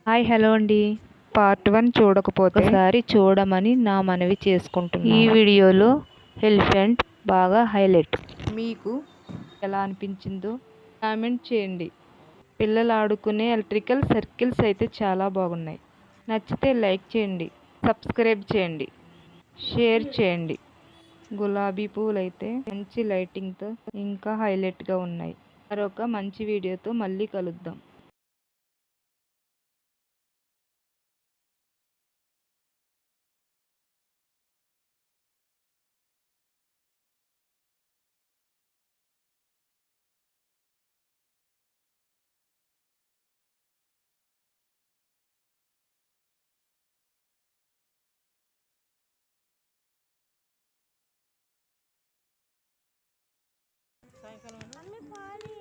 Hi hello అండి. Part 1 చూడకపోతే ఒకసారి చూడమని నా మనవి చేసుకుంటున్నాను. ఈ వీడియోలో ఎలిఫెంట్ బాగా హైలైట్. మీకు ఎలా అనిపించిందో కామెంట్ చేయండి. పిల్లలు ఆడుకునే ఎలక్ట్రికల్ సర్కిల్స్ అయితే చాలా బాగున్నాయి. నచ్చితే లైక్ చేయండి, సబ్స్క్రైబ్ చేయండి, షేర్ చేయండి. గులాబీ పూలు అయితే మంచి లైటింగ్తో ఇంకా హైలైట్గా ఉన్నాయి. మరొక మంచి వీడియోతో మళ్ళీ కలుద్దాం. సాయంకాలం